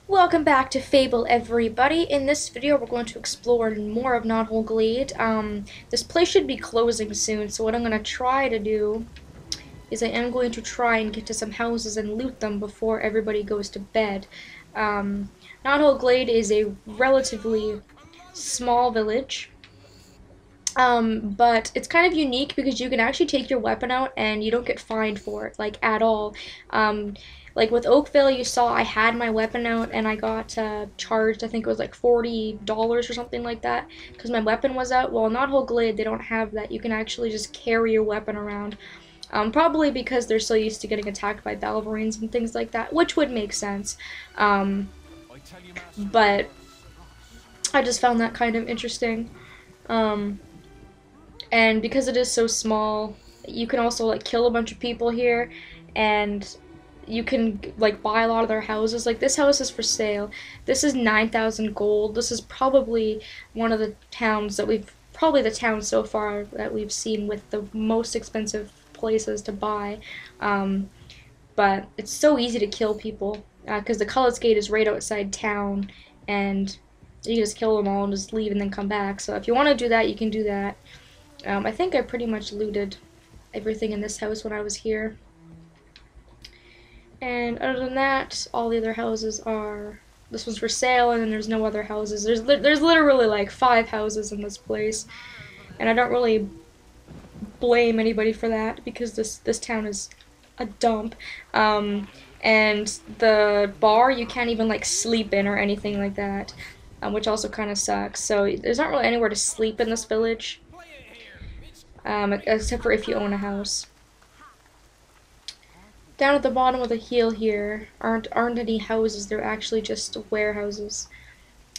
Welcome back to Fable, everybody. In this video, we're going to explore more of Knothole Glade. This place should be closing soon, so what I'm going to try to do is I am going to try and get to some houses and loot them before everybody goes to bed. Knothole Glade is a relatively small village, but it's kind of unique because you can actually take your weapon out and you don't get fined for it, like, at all. Like with Oakville, you saw I had my weapon out and I got charged, I think it was like $40 or something like that, because my weapon was out. Well, not Whole Glade, they don't have that. You can actually just carry your weapon around. Probably because they're so used to getting attacked by Balverines and things like that, which would make sense. But I just found that kind of interesting. And because it is so small, you can also like kill a bunch of people here, and you can like buy a lot of their houses. Like this house is for sale. This is 9,000 gold. This is probably one of the towns that probably the town so far that we've seen with the most expensive places to buy. But it's so easy to kill people because the Knothole Glade is right outside town, and you just kill them all and just leave and then come back. So if you want to do that, you can do that. I think I pretty much looted everything in this house when I was here. And other than that, all the other houses are... This one's for sale, and then there's no other houses. There's literally like 5 houses in this place. And I don't really blame anybody for that, because this town is a dump. And the bar, you can't even like sleep in or anything like that, which also kind of sucks. So there's not really anywhere to sleep in this village. Except for if you own a house. Down at the bottom of the hill here aren't any houses, they're actually just warehouses.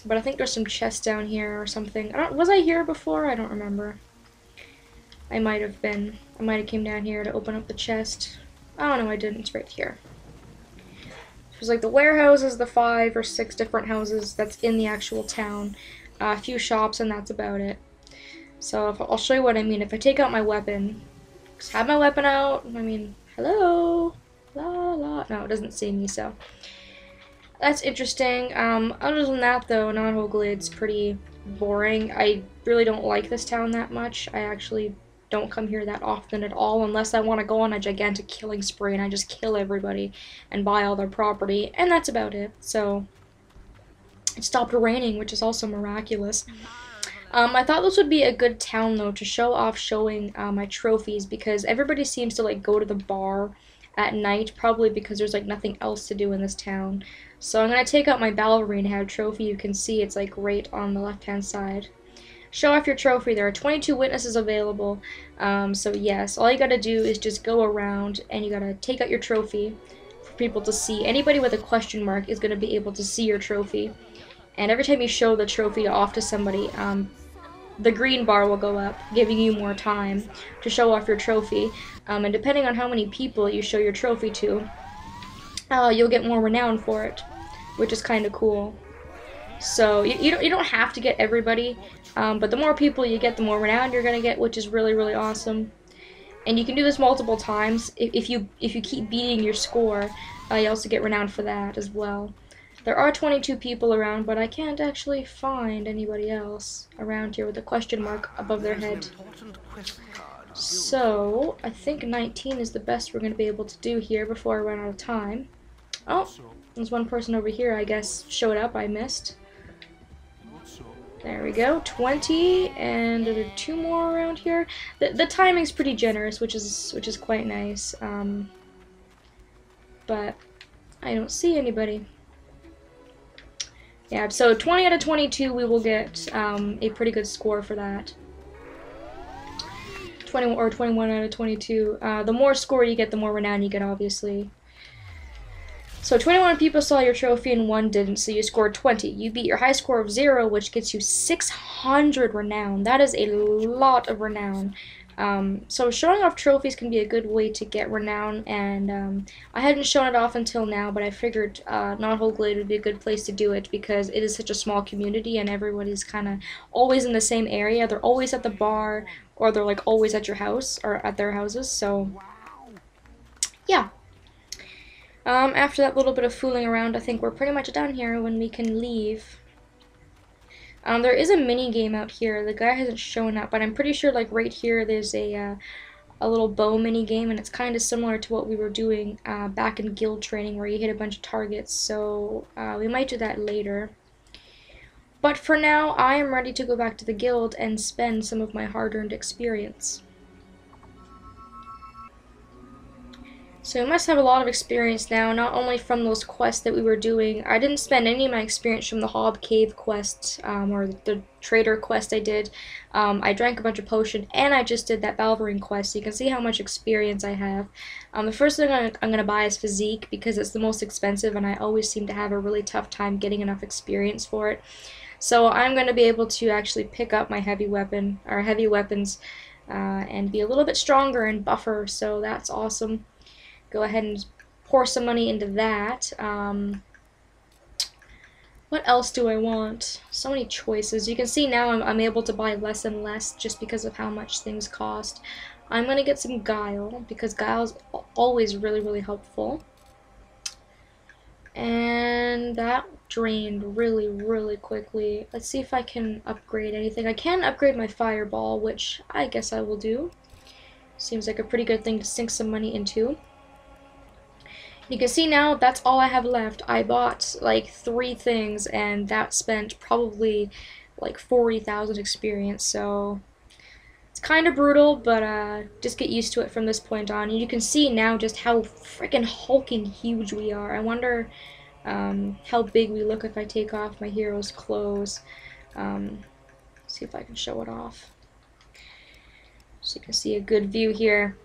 But I think there's some chests down here or something. Was I here before? I don't remember. I might have been. I might have came down here to open up the chest. Oh no, I didn't. It's right here. It was like the warehouses, the 5 or 6 different houses that's in the actual town. A few shops, and that's about it. So I'll show you what I mean. If I take out my weapon, just have my weapon out, I mean, hello, la la. No, it doesn't see me, so that's interesting. Other than that, though, Knothole Glade's pretty boring. I really don't like this town that much. I actually don't come here that often at all, unless I want to go on a gigantic killing spree and I just kill everybody and buy all their property, and that's about it. So it stopped raining, which is also miraculous. I thought this would be a good town, though, to show off showing my trophies, because everybody seems to like go to the bar at night, probably because there's like nothing else to do in this town. So I'm going to take out my ballerina head trophy. You can see it's like right on the left hand side. Show off your trophy. There are 22 witnesses available, so yes, all you gotta do is just go around and you gotta take out your trophy for people to see. Anybody with a question mark is gonna be able to see your trophy. And every time you show the trophy off to somebody, the green bar will go up, giving you more time to show off your trophy. And depending on how many people you show your trophy to, you'll get more renown for it, which is kind of cool. So you don't have to get everybody, but the more people you get, the more renown you're gonna get, which is really, really awesome. And you can do this multiple times. If you keep beating your score, you also get renown for that as well. There are 22 people around, but I can't actually find anybody else around here with a question mark above their head. So, I think 19 is the best we're going to be able to do here before I run out of time. Oh, there's one person over here, I guess, showed up. I missed. There we go, 20, and there are 2 more around here. The timing's pretty generous, which is quite nice. But I don't see anybody. Yeah, so 20 out of 22, we will get a pretty good score for that. 20 or 21 out of 22. The more score you get, the more renown you get, obviously. So 21 people saw your trophy and 1 didn't, so you scored 20. You beat your high score of 0, which gets you 600 renown. That is a lot of renown. So showing off trophies can be a good way to get renown, and I hadn't shown it off until now, but I figured Knothole Glade would be a good place to do it because it is such a small community and everybody's kind of always in the same area. They're always at the bar, or they're like always at your house or at their houses, so yeah. After that little bit of fooling around, I think we're pretty much done here when we can leave. There is a mini game out here. The guy hasn't shown up, but I'm pretty sure like right here there's a little bow mini game, and it's kind of similar to what we were doing back in guild training, where you hit a bunch of targets. So we might do that later. But for now, I am ready to go back to the guild and spend some of my hard-earned experience. So we must have a lot of experience now, not only from those quests that we were doing. I didn't spend any of my experience from the Hob Cave quest, or the trader quest I did. I drank a bunch of potion, and I just did that Balverine quest, so you can see how much experience I have. The first thing I'm going to buy is Physique, because it's the most expensive, and I always seem to have a really tough time getting enough experience for it. So I'm going to be able to actually pick up my heavy weapon, or heavy weapons, and be a little bit stronger and buffer, so that's awesome. Go ahead and pour some money into that. What else do I want? So many choices. You can see now I'm able to buy less and less just because of how much things cost. I'm going to get some Guile, because Guile is always really, really helpful. And that drained really, really quickly. Let's see if I can upgrade anything. I can upgrade my Fireball, which I guess I will do. Seems like a pretty good thing to sink some money into. You can see now that's all I have left. I bought like 3 things, and that spent probably like 40,000 experience, so it's kind of brutal, but just get used to it from this point on. And you can see now just how freaking hulking huge we are. I wonder how big we look if I take off my hero's clothes. See if I can show it off. So you can see a good view here.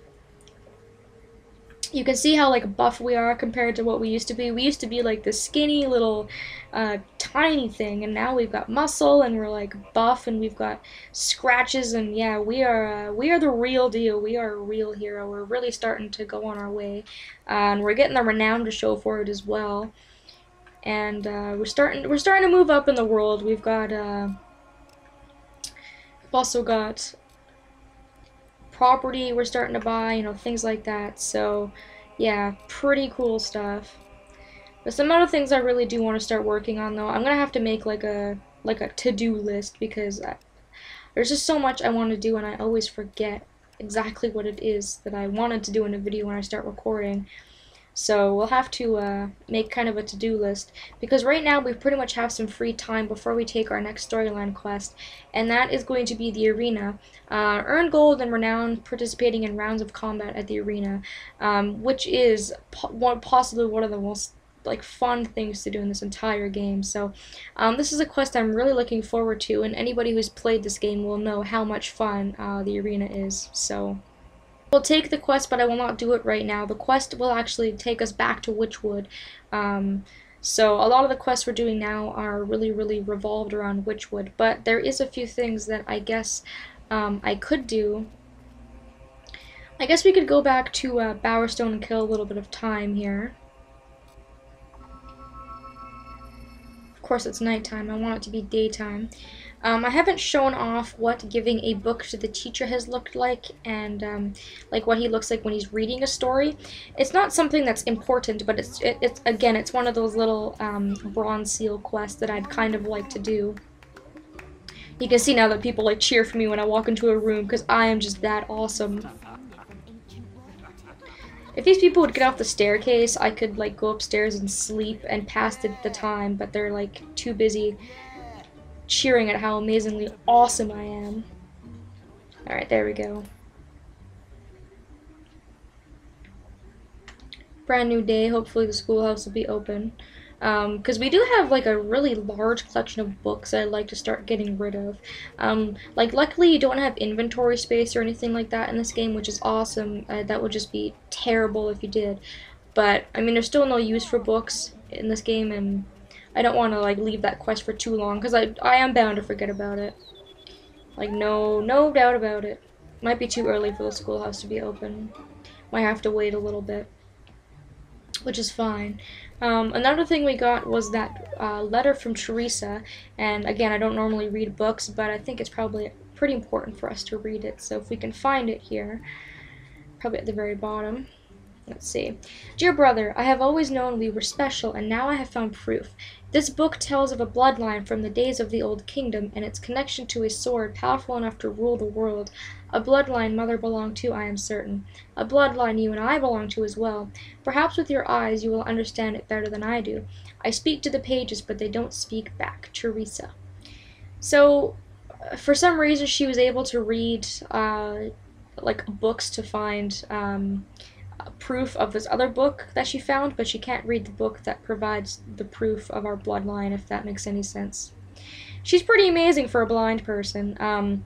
You can see how like buff we are compared to what we used to be. We used to be like this skinny little tiny thing, and now we've got muscle, and we're like buff, and we've got scratches, and yeah, we are the real deal. We are a real hero. We're really starting to go on our way, and we're getting the renown to show for it as well. And we're starting to move up in the world. We've also got property we're starting to buy, you know, things like that. So yeah, pretty cool stuff. But some other things I really do want to start working on, though. I'm gonna have to make like a to-do list, because there's just so much I want to do, and I always forget exactly what it is that I wanted to do in a video when I start recording. So we'll have to make kind of a to-do list, because right now we pretty much have some free time before we take our next storyline quest, and that is going to be the arena. Earn gold and renown participating in rounds of combat at the arena, which is possibly one of the most like fun things to do in this entire game. So this is a quest I'm really looking forward to, and anybody who's played this game will know how much fun the arena is. So we'll take the quest, but I will not do it right now. The quest will actually take us back to Witchwood. So a lot of the quests we're doing now are really, really revolved around Witchwood, but there is a few things that I guess I could do. I guess we could go back to Bowerstone and kill a little bit of time here. Of course, it's nighttime. I want it to be daytime. I haven't shown off what giving a book to the teacher has looked like, and like what he looks like when he's reading a story. It's not something that's important, but it's again, it's one of those little bronze seal quests that I'd kind of like to do. You can see now that people like cheer for me when I walk into a room, because I am just that awesome. If these people would get off the staircase, I could like go upstairs and sleep and pass the time, but they're like too busy cheering at how amazingly awesome I am. Alright, there we go. Brand new day. Hopefully the schoolhouse will be open. Because we do have like a really large collection of books that I'd like to start getting rid of. Like luckily you don't have inventory space or anything like that in this game, which is awesome. That would just be terrible if you did. But I mean, there's still no use for books in this game, and I don't want to like leave that quest for too long, because I am bound to forget about it. Like no doubt about it. Might be too early for the schoolhouse to be open. Might have to wait a little bit, which is fine. Another thing we got was that letter from Teresa, and again, I don't normally read books, but I think it's probably pretty important for us to read it, so if we can find it here, probably at the very bottom. Let's see. Dear brother, I have always known we were special, and now I have found proof. This book tells of a bloodline from the days of the Old Kingdom, and its connection to a sword powerful enough to rule the world. A bloodline Mother belonged to, I am certain. A bloodline you and I belong to as well. Perhaps with your eyes you will understand it better than I do. I speak to the pages, but they don't speak back. Teresa. So, for some reason, she was able to read, like, books to find, proof of this other book that she found, but she can't read the book that provides the proof of our bloodline, if that makes any sense. She's pretty amazing for a blind person.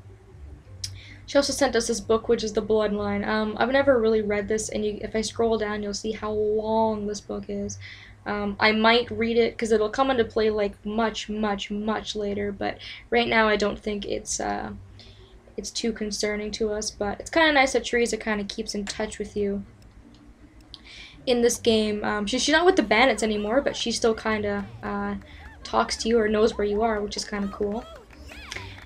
She also sent us this book, which is The Bloodline. I've never really read this, and if I scroll down, you'll see how long this book is. I might read it, because it'll come into play, like, much, much, much later, but right now I don't think it's too concerning to us, but it's kind of nice that Teresa kind of keeps in touch with you in this game. She's not with the bandits anymore, but she still kind of talks to you or knows where you are, which is kind of cool.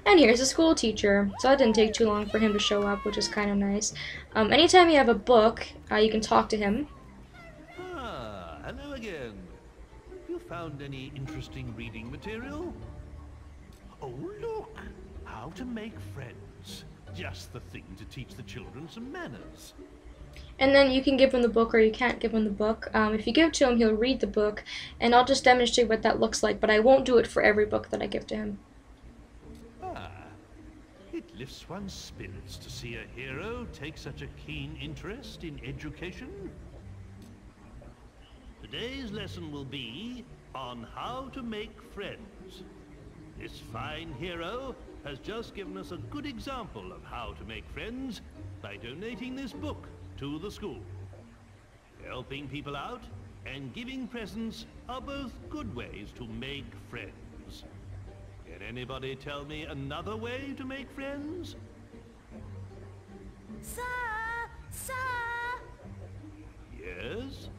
And here's a school teacher, so that didn't take too long for him to show up, which is kind of nice. Anytime you have a book, you can talk to him. Ah, hello again. You found any interesting reading material? Oh, look! How to make friends. Just the thing to teach the children some manners. And then you can give him the book, or you can't give him the book. If you give it to him, he'll read the book, and I'll just demonstrate what that looks like, but I won't do it for every book that I give to him. Ah, it lifts one's spirits to see a hero take such a keen interest in education. Today's lesson will be on how to make friends. This fine hero has just given us a good example of how to make friends by donating this book to the school. Helping people out and giving presents are both good ways to make friends. Can anybody tell me another way to make friends? Sir! Sir! Yes?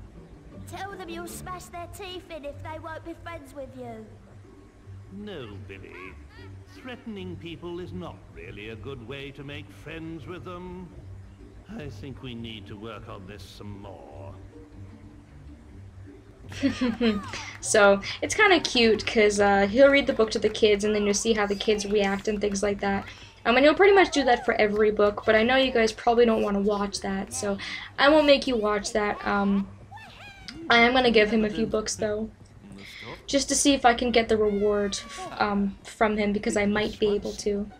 Tell them you'll smash their teeth in if they won't be friends with you. No, Billy. Threatening people is not really a good way to make friends with them. I think we need to work on this some more. So, it's kind of cute, because he'll read the book to the kids, and then you'll see how the kids react and things like that. And he'll pretty much do that for every book, but I know you guys probably don't want to watch that, so I won't make you watch that. I am going to give him a few books, though, just to see if I can get the reward from him, because I might be able to.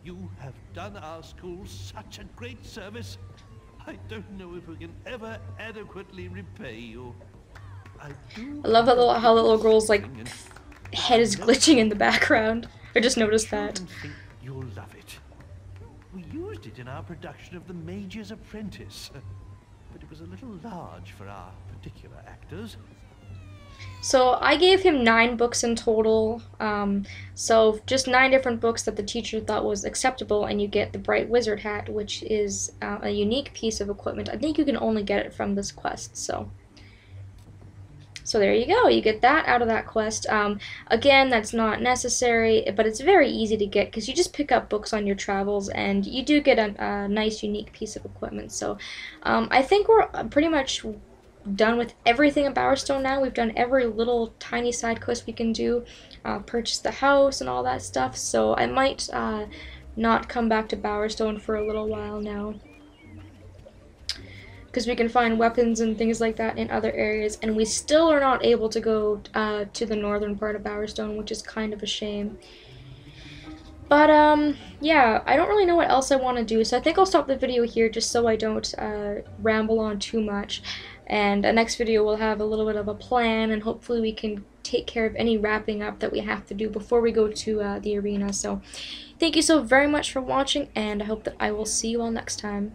You have done our school such a great service. I don't know if we can ever adequately repay you. I love how the little girl's, like, head is glitching in the background. I just noticed that. I think you'll love it. We used it in our production of The Mage's Apprentice, but it was a little large for our particular actors. So I gave him 9 books in total, so just 9 different books that the teacher thought was acceptable, and you get the Bright Wizard hat, which is a unique piece of equipment. I think you can only get it from this quest, so there you go, you get that out of that quest. Again, that's not necessary, but it's very easy to get, because you just pick up books on your travels, and you do get a nice unique piece of equipment. So I think we're pretty much done with everything at Bowerstone now. We've done every little tiny side quest we can do, purchase the house and all that stuff, so I might not come back to Bowerstone for a little while now, because we can find weapons and things like that in other areas, and we still are not able to go to the northern part of Bowerstone, which is kind of a shame. But, yeah, I don't really know what else I want to do, so I think I'll stop the video here just so I don't ramble on too much. And the next video will have a little bit of a plan, and hopefully we can take care of any wrapping up that we have to do before we go to the arena. So, thank you so very much for watching, and I hope that I will see you all next time.